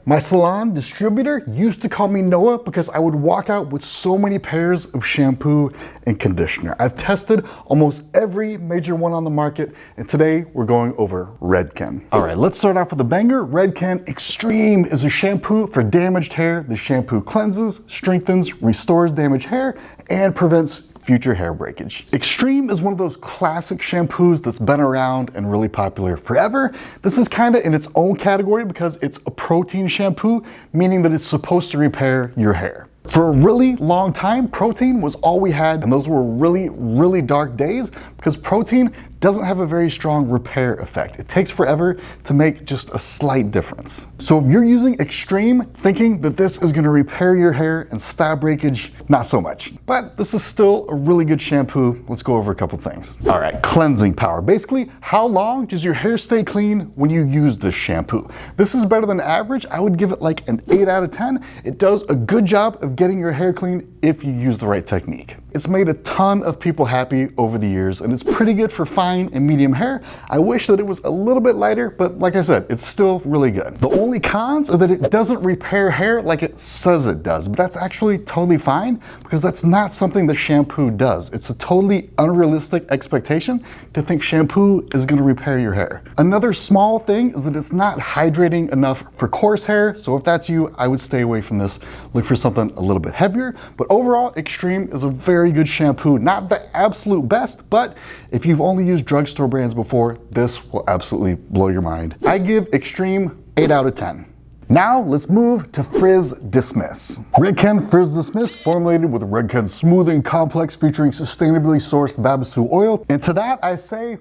My salon distributor used to call me Noah because I would walk out with so many pairs of shampoo and conditioner. I've tested almost every major one on the market, and today we're going over Redken. All right, let's start off with a banger. Redken Extreme is a shampoo for damaged hair. The shampoo cleanses, strengthens, restores damaged hair, and prevents future hair breakage. Extreme is one of those classic shampoos that's been around and really popular forever. This is kind of in its own category because it's a protein shampoo, meaning that it's supposed to repair your hair. For a really long time, protein was all we had, and those were really, really dark days because protein doesn't have a very strong repair effect. It takes forever to make just a slight difference. So if you're using Extreme thinking that this is gonna repair your hair and stop breakage, not so much. But this is still a really good shampoo. Let's go over a couple things. All right, cleansing power. Basically, how long does your hair stay clean when you use this shampoo? This is better than average. I would give it like an 8 out of 10. It does a good job of getting your hair clean if you use the right technique. It's made a ton of people happy over the years, and it's pretty good for fine and medium hair. I wish that it was a little bit lighter, but like I said, it's still really good. The only cons are that it doesn't repair hair like it says it does, but that's actually totally fine because that's not something the shampoo does. It's a totally unrealistic expectation to think shampoo is gonna repair your hair. Another small thing is that it's not hydrating enough for coarse hair, so if that's you, I would stay away from this. Look for something a little bit heavier, but overall, Extreme is a very good shampoo. Not the absolute best, but if you've only used drugstore brands before, this will absolutely blow your mind. I give Extreme 8 out of 10. Now let's move to Frizz Dismiss. Redken Frizz Dismiss, formulated with Redken Smoothing Complex featuring sustainably sourced babassu oil. And to that I say,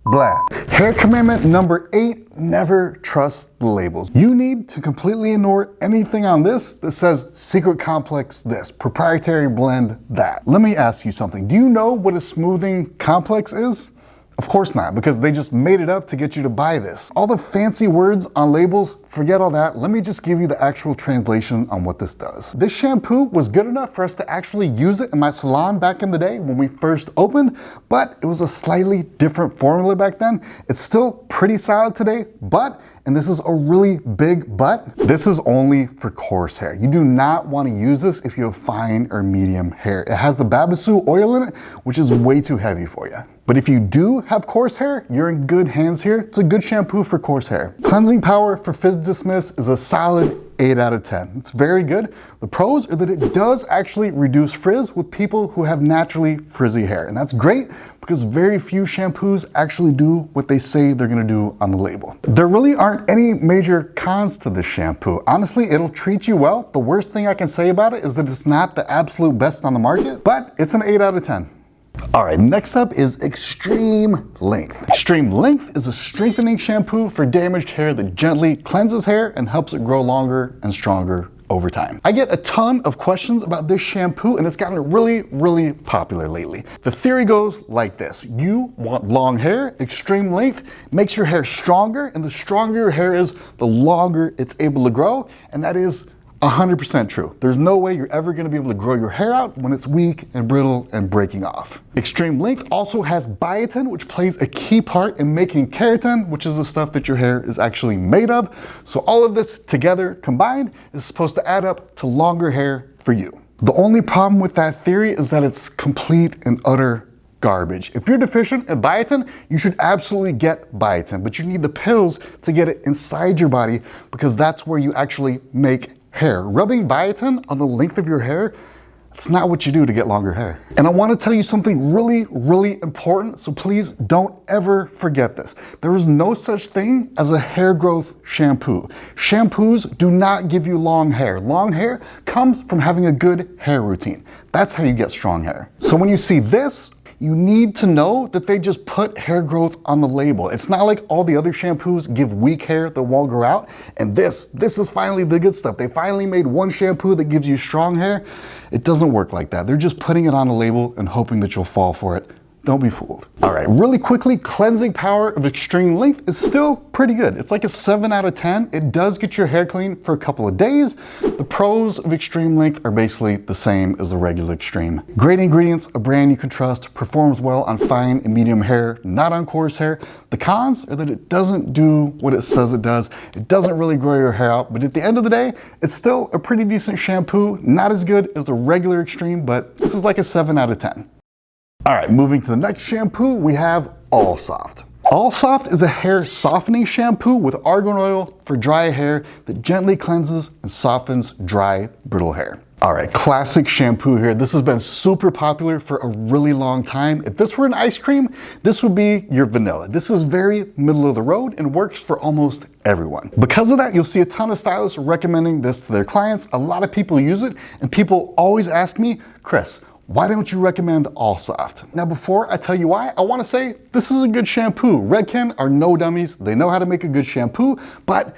blah. Hair commandment number 8, never trust the labels. You need to completely ignore anything on this that says secret complex this, proprietary blend that. Let me ask you something. Do you know what a smoothing complex is? Of course not, because they just made it up to get you to buy this. All the fancy words on labels, forget all that. Let me just give you the actual translation on what this does. This shampoo was good enough for us to actually use it in my salon back in the day when we first opened, but it was a slightly different formula back then. It's still pretty solid today, but, and this is a really big but, this is only for coarse hair. You do not want to use this if you have fine or medium hair. It has the babassu oil in it, which is way too heavy for you. But if you do have coarse hair, you're in good hands here. It's a good shampoo for coarse hair. Cleansing power for Frizz Dismiss is a solid 8 out of 10. It's very good. The pros are that it does actually reduce frizz with people who have naturally frizzy hair. And that's great because very few shampoos actually do what they say they're gonna do on the label. There really aren't any major cons to this shampoo. Honestly, it'll treat you well. The worst thing I can say about it is that it's not the absolute best on the market, but it's an 8 out of 10. All right, next up is Extreme Length. Extreme Length is a strengthening shampoo for damaged hair that gently cleanses hair and helps it grow longer and stronger over time. I get a ton of questions about this shampoo and it's gotten really, really popular lately. The theory goes like this. You want long hair, Extreme Length makes your hair stronger, and the stronger your hair is, the longer it's able to grow, and that is 100% true. There's no way you're ever gonna be able to grow your hair out when it's weak and brittle and breaking off. Extreme Length also has biotin, which plays a key part in making keratin, which is the stuff that your hair is actually made of. So all of this together combined is supposed to add up to longer hair for you. The only problem with that theory is that it's complete and utter garbage. If you're deficient in biotin, you should absolutely get biotin, but you need the pills to get it inside your body because that's where you actually make hair. Rubbing biotin on the length of your hair, it's not what you do to get longer hair. And I want to tell you something really, really important, so please don't ever forget this. There is no such thing as a hair growth shampoo. Shampoos do not give you long hair. Long hair comes from having a good hair routine. That's how you get strong hair. So when you see this, you need to know that they just put hair growth on the label. It's not like all the other shampoos give weak hair that won't grow out. And this is finally the good stuff. They finally made one shampoo that gives you strong hair. It doesn't work like that. They're just putting it on the label and hoping that you'll fall for it. Don't be fooled. All right, really quickly, cleansing power of extreme length is still pretty good. It's like a 7 out of 10. It does get your hair clean for a couple of days. The pros of extreme length are basically the same as the regular extreme. Great ingredients, a brand you can trust, performs well on fine and medium hair, not on coarse hair. The cons are that it doesn't do what it says it does. It doesn't really grow your hair out, but at the end of the day, it's still a pretty decent shampoo. Not as good as the regular extreme, but this is like a 7 out of 10. All right, moving to the next shampoo, we have All Soft. All Soft is a hair softening shampoo with argan oil for dry hair that gently cleanses and softens dry, brittle hair. All right, classic shampoo here. This has been super popular for a really long time. If this were an ice cream, this would be your vanilla. This is very middle of the road and works for almost everyone. Because of that, you'll see a ton of stylists recommending this to their clients. A lot of people use it, and people always ask me, Chris, why don't you recommend All Soft? Now, before I tell you why, I want to say this is a good shampoo. Redken are no dummies. They know how to make a good shampoo, but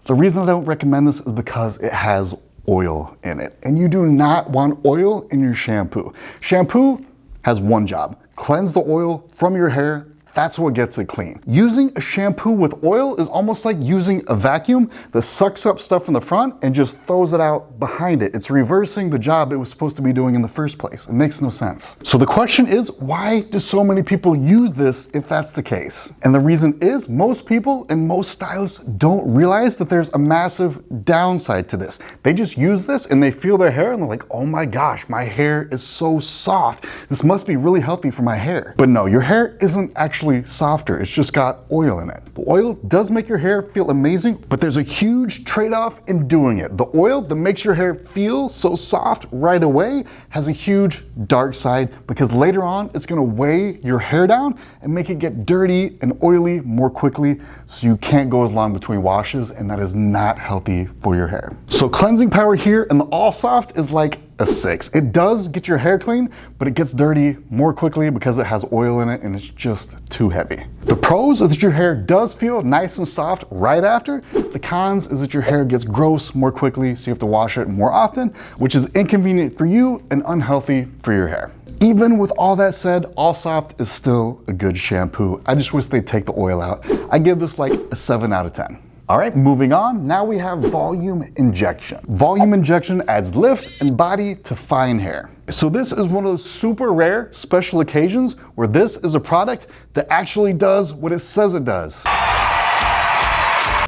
the reason I don't recommend this is because it has oil in it, and you do not want oil in your shampoo. Shampoo has one job: cleanse the oil from your hair. That's what gets it clean. Using a shampoo with oil is almost like using a vacuum that sucks up stuff in the front and just throws it out behind it. It's reversing the job it was supposed to be doing in the first place. It makes no sense. So the question is, why do so many people use this if that's the case? And the reason is most people and most stylists don't realize that there's a massive downside to this. They just use this and they feel their hair and they're like, oh my gosh, my hair is so soft. This must be really healthy for my hair. But no, your hair isn't actually softer. It's just got oil in it. The oil does make your hair feel amazing, but there's a huge trade-off in doing it. The oil that makes your hair feel so soft right away has a huge dark side, because later on it's gonna weigh your hair down and make it get dirty and oily more quickly, so you can't go as long between washes, and that is not healthy for your hair. So cleansing power here in the All Soft is like a 6. It does get your hair clean, but it gets dirty more quickly because it has oil in it and it's just too heavy. The pros is that your hair does feel nice and soft right after. The cons is that your hair gets gross more quickly, so you have to wash it more often, which is inconvenient for you and unhealthy for your hair. Even with all that said, All Soft is still a good shampoo. I just wish they'd take the oil out. I give this like a 7 out of 10. All right, moving on. Now we have volume injection. Volume injection adds lift and body to fine hair. So this is one of those super rare special occasions where this is a product that actually does what it says it does.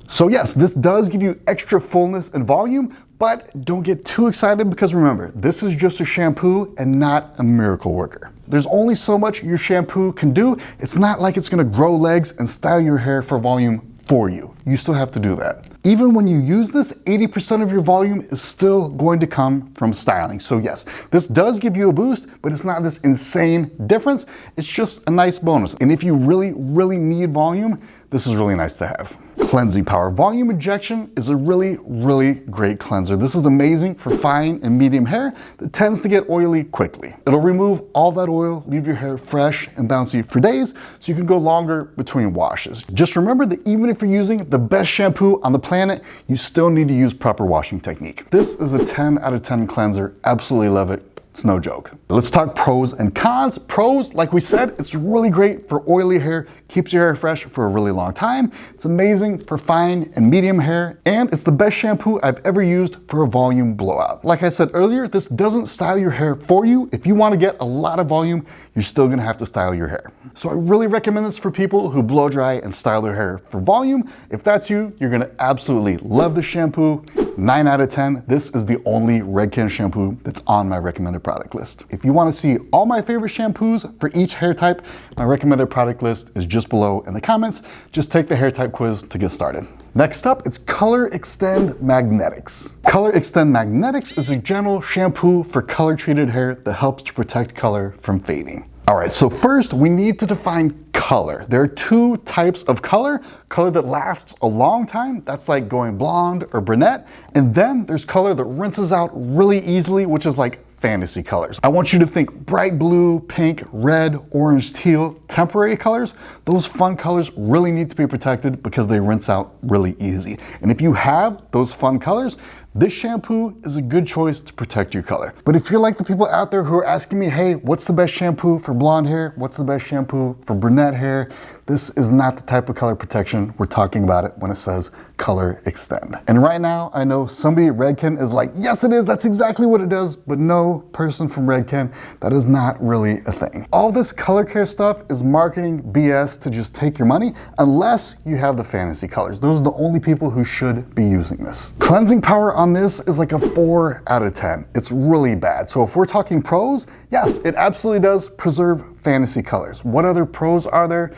So yes, this does give you extra fullness and volume, but don't get too excited, because remember, this is just a shampoo and not a miracle worker. There's only so much your shampoo can do. It's not like it's gonna grow legs and style your hair for volume for you. You still have to do that. Even when you use this, 80% of your volume is still going to come from styling. So yes, this does give you a boost, but it's not this insane difference. It's just a nice bonus. And if you really, really need volume, this is really nice to have. Cleansing power. Volume injection is a really, really great cleanser. This is amazing for fine and medium hair that tends to get oily quickly. It'll remove all that oil, leave your hair fresh and bouncy for days, so you can go longer between washes. Just remember that even if you're using the best shampoo on the planet, you still need to use proper washing technique. This is a 10 out of 10 cleanser. Absolutely love it. It's no joke. Let's talk pros and cons. Pros, like we said, it's really great for oily hair, keeps your hair fresh for a really long time. It's amazing for fine and medium hair, and it's the best shampoo I've ever used for a volume blowout. Like I said earlier, this doesn't style your hair for you. If you want to get a lot of volume, you're still gonna have to style your hair. So I really recommend this for people who blow dry and style their hair for volume. If that's you, you're gonna absolutely love the shampoo. 9 out of 10. This is the only Redken shampoo that's on my recommended product list. If you want to see all my favorite shampoos for each hair type, my recommended product list is just below in the comments. Just take the hair type quiz to get started. Next up, it's Color Extend Magnetics. Color Extend Magnetics is a gentle shampoo for color treated hair that helps to protect color from fading. All right, so first we need to define color. There are two types of color. Color that lasts a long time, that's like going blonde or brunette. And then there's color that rinses out really easily, which is like fantasy colors. I want you to think bright blue, pink, red, orange, teal, temporary colors. Those fun colors really need to be protected because they rinse out really easy. And if you have those fun colors, this shampoo is a good choice to protect your color. But if you're like the people out there who are asking me, hey, what's the best shampoo for blonde hair? What's the best shampoo for brunette hair? This is not the type of color protection we're talking about it when it says color extend. And right now, I know somebody at Redken is like, yes, it is, that's exactly what it does, but no, person from Redken, that is not really a thing. All this color care stuff is marketing BS to just take your money, unless you have the fantasy colors. Those are the only people who should be using this. Cleansing power on this is like a 4 out of 10. It's really bad. So if we're talking pros, yes, it absolutely does preserve fantasy colors. What other pros are there?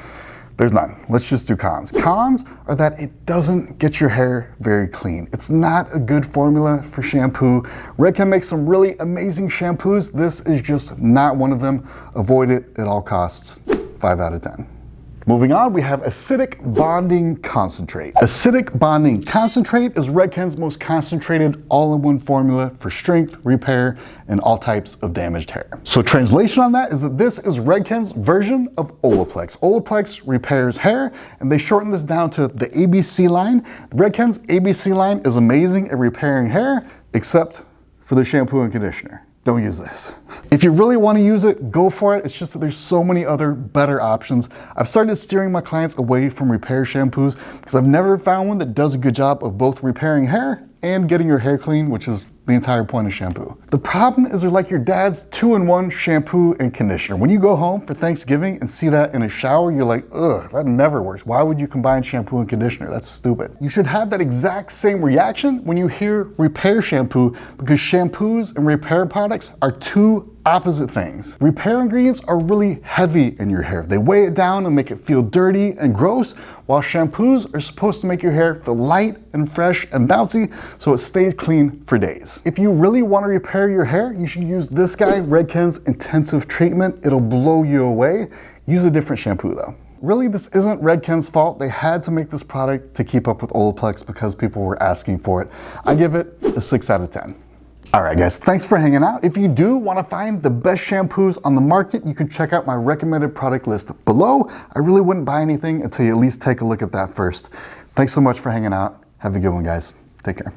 There's none. Let's just do cons. Cons are that it doesn't get your hair very clean. It's not a good formula for shampoo. Redken makes some really amazing shampoos. This is just not one of them. Avoid it at all costs. 5 out of 10. Moving on, we have acidic bonding concentrate. Acidic bonding concentrate is Redken's most concentrated all-in-one formula for strength, repair, and all types of damaged hair. So translation on that is that this is Redken's version of Olaplex. Olaplex repairs hair, and they shorten this down to the ABC line. Redken's ABC line is amazing at repairing hair, except for the shampoo and conditioner. Don't use this. If you really want to use it, go for it. It's just that there's so many other better options. I've started steering my clients away from repair shampoos because I've never found one that does a good job of both repairing hair and getting your hair clean, which is the entire point of shampoo. The problem is they're like your dad's 2-in-1 shampoo and conditioner. When you go home for Thanksgiving and see that in a shower, you're like, ugh, that never works. Why would you combine shampoo and conditioner? That's stupid. You should have that exact same reaction when you hear repair shampoo, because shampoos and repair products are two opposite things. Repair ingredients are really heavy in your hair. They weigh it down and make it feel dirty and gross, while shampoos are supposed to make your hair feel light and fresh and bouncy so it stays clean for days. If you really want to repair your hair, you should use this guy, Redken's Intensive Treatment. It'll blow you away. Use a different shampoo though. Really, this isn't Redken's fault. They had to make this product to keep up with Olaplex because people were asking for it. I give it a 6 out of 10. All right, guys, thanks for hanging out. If you do want to find the best shampoos on the market, you can check out my recommended product list below. I really wouldn't buy anything until you at least take a look at that first. Thanks so much for hanging out. Have a good one, guys. Take care.